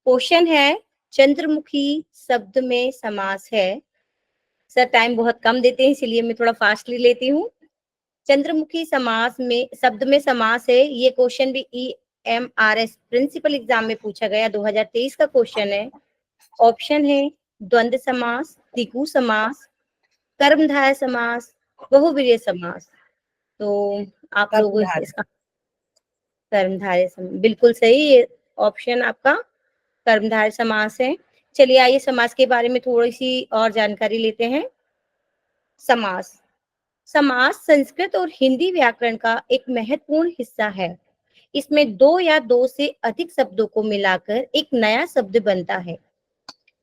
Question है, चंद्रमुखी शब्द में समास है। सर टाइम बहुत कम देते हैं, इसलिए मैं थोड़ा फास्टली लेती हूँ। चंद्रमुखी समास में शब्द में समास है। ये क्वेश्चन भी EMRS प्रिंसिपल एग्जाम में पूछा गया, 2023 का क्वेश्चन है। ऑप्शन है द्वंद्व समास, द्विगु समास, कर्मधारय समास, बहुव्रीहि समास। तो आप लोग इसका कर्मधारय समास बिल्कुल सही, ये ऑप्शन आपका कर्मधारय समास है। चलिए आइए समास के बारे में थोड़ी सी और जानकारी लेते हैं। समास समास संस्कृत और हिंदी व्याकरण का एक महत्वपूर्ण हिस्सा है। इसमें दो या दो से अधिक शब्दों को मिलाकर एक नया शब्द बनता है,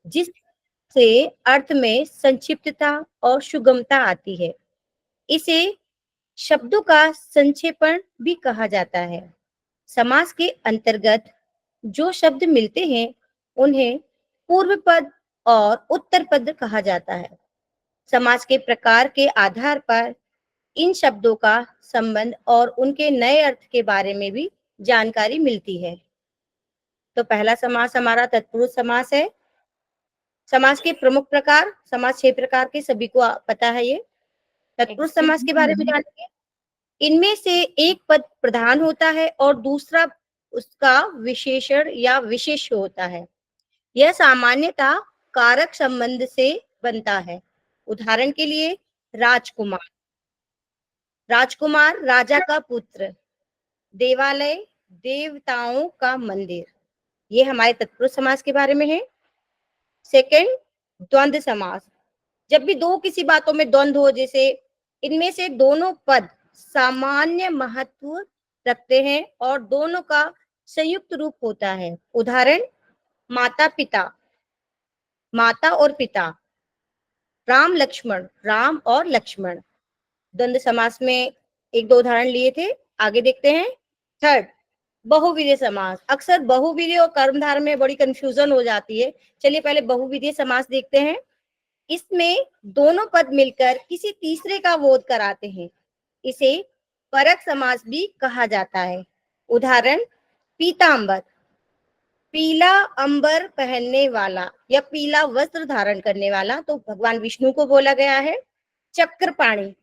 जिससे अर्थ में संक्षिप्तता और सुगमता आती है। इसे शब्दों का संक्षेपण भी कहा जाता है। समास के अंतर्गत जो शब्द मिलते हैं उन्हें पूर्व पद और उत्तर पद कहा जाता है। समास के प्रकार के आधार पर इन शब्दों का संबंध और उनके नए अर्थ के बारे में भी जानकारी मिलती है। तो पहला समास हमारा तत्पुरुष समास है। समास के प्रमुख प्रकार, समास 6 प्रकार के, सभी को पता है ये। तत्पुरुष समास के बारे में जानेंगे। इनमें से एक पद प्रधान होता है और दूसरा उसका विशेषण या विशेष होता है। यह सामान्यतः कारक संबंध से बनता है। उदाहरण के लिए राजकुमार, राजकुमार राजा का पुत्र, देवालय देवताओं का मंदिर। ये हमारे तत्पुरुष समास के बारे में है। सेकंड, द्वंद्व समास। जब भी दो किसी बातों में द्वंद्व हो, जैसे इनमें से दोनों पद सामान्य महत्व रखते हैं और दोनों का संयुक्त रूप होता है। उदाहरण माता पिता, माता और पिता, राम लक्ष्मण, राम और लक्ष्मण। द्वंद्व समास में एक दो उदाहरण लिए थे, आगे देखते हैं। थर्ड, बहुवीर्य समास। अक्सर बहुवीर्य और कर्मधारय में बड़ी कंफ्यूजन हो जाती है। चलिए पहले बहुवीर्य समास देखते हैं। इसमें दोनों पद मिलकर किसी तीसरे का बोध कराते हैं। इसे परक समास भी कहा जाता है। उदाहरण पीतांबर, पीला अंबर पहनने वाला या पीला वस्त्र धारण करने वाला, तो भगवान विष्णु को बोला गया है। चक्रपाणी,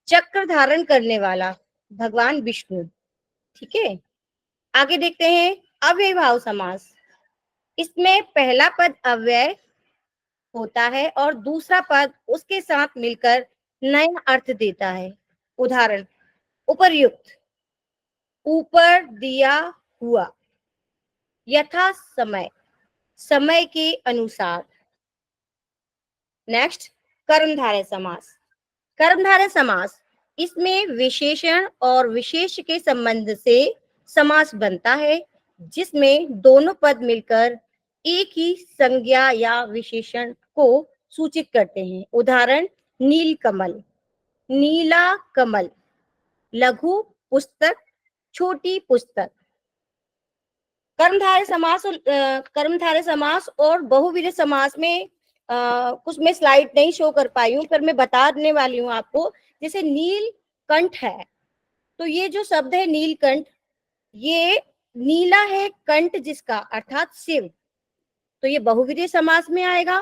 चक्र धारण करने वाला, भगवान विष्णु। ठीक है, आगे देखते हैं अव्ययभाव समास। इसमें पहला पद अव्यय होता है और दूसरा पद उसके साथ मिलकर नया अर्थ देता है। उदाहरण उपर्युक्त, ऊपर दिया हुआ, यथा समय, समय के अनुसार। नेक्स्ट, कर्मधारय समास। कर्मधारय समास, इसमें विशेषण और विशेष के संबंध से समास बनता है, जिसमें दोनों पद मिलकर एक ही संज्ञा या विशेषण को सूचित करते हैं। उदाहरण नील कमल, नीला कमल, लघु पुस्तक, छोटी पुस्तक। कर्मधारय समास और बहुवीर्य समास में कुछ मैं स्लाइड नहीं शो कर पाई हूँ, पर मैं बताने वाली हूँ आपको। जैसे नीलकंठ है, तो ये जो शब्द है नीलकंठ, ये नीला है कंठ जिसका, अर्थात शिव, तो ये बहुवीर्य समास में आएगा।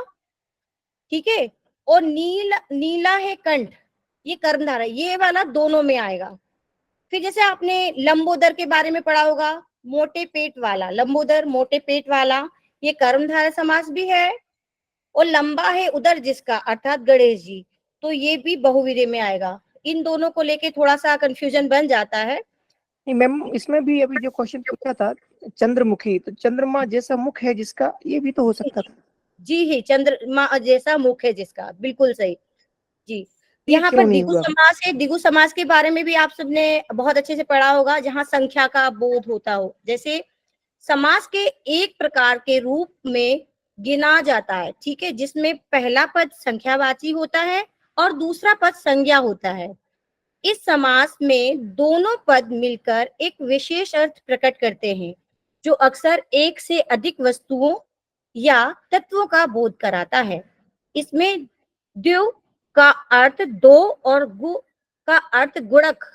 ठीक है, और नीला है कंठ, ये कर्मधारय, ये वाला दोनों में आएगा। फिर जैसे आपने लंबोदर के बारे में पढ़ा होगा, मोटे पेट वाला, लंबोदर मोटे पेट वाला, ये कर्मधारय समास भी है। और लंबा है उदर जिसका, अर्थात गणेश जी, तो ये भी बहुवीर्य में आएगा। इन दोनों को लेके थोड़ा सा कंफ्यूजन बन जाता है। नहीं मैम, इसमें भी अभी जो क्वेश्चन पूछा था चंद्रमुखी, तो चंद्रमा जैसा मुख है जिसका, ये भी तो हो सकता था। जी है, चंद्रमा जैसा मुख है जिसका, बिल्कुल सही जी। ये यहाँ पर क्यों नहीं द्विगु हुआ? समास है। द्विगु समास के बारे में भी आप सबने बहुत अच्छे से पढ़ा होगा, जहाँ संख्या का बोध होता हो। जैसे समास के एक प्रकार के रूप में गिना जाता है, ठीक है, जिसमें पहला पद संख्यावाची होता है और दूसरा पद संज्ञा होता है। इस समास में दोनों पद मिलकर एक विशेष अर्थ प्रकट करते हैं, जो अक्सर एक से अधिक वस्तुओं या तत्वों का बोध कराता है। इसमें द्वि का अर्थ दो और गु का अर्थ गुणक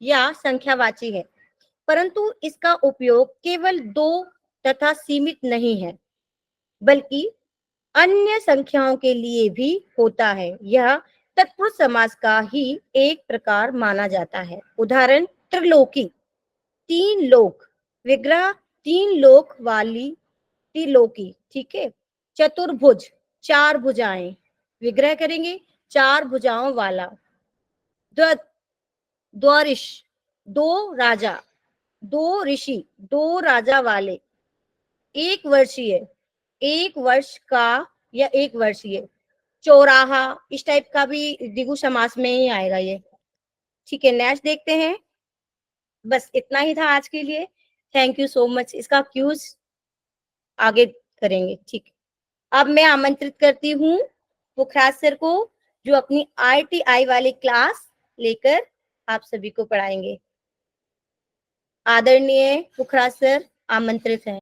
या संख्यावाची है, परंतु इसका उपयोग केवल दो तथा सीमित नहीं है, बल्कि अन्य संख्याओं के लिए भी होता है। यह तत्पुरुष समास का ही एक प्रकार माना जाता है। उदाहरण, त्रिलोकी, 3 लोक, विग्रह 3 लोक वाली त्रिलोकी, ठीक है। चतुर्भुज, 4 भुजाएं, विग्रह करेंगे 4 भुजाओं वाला। द्वारिश, 2 राजा, 2 ऋषि, 2 राजा वाले। एक वर्षीय, 1 वर्ष का या 1 वर्षीय। चौराहा, इस टाइप का भी द्विगु समास में ही आएगा ये, ठीक है। नेक्स्ट देखते हैं। बस इतना ही था आज के लिए। Thank you so much. इसका क्यूज आगे करेंगे, ठीक। अब मैं आमंत्रित करती हूँ पुखराज सर को, जो अपनी RTI वाली क्लास लेकर आप सभी को पढ़ाएंगे। आदरणीय पुखराज सर आमंत्रित हैं।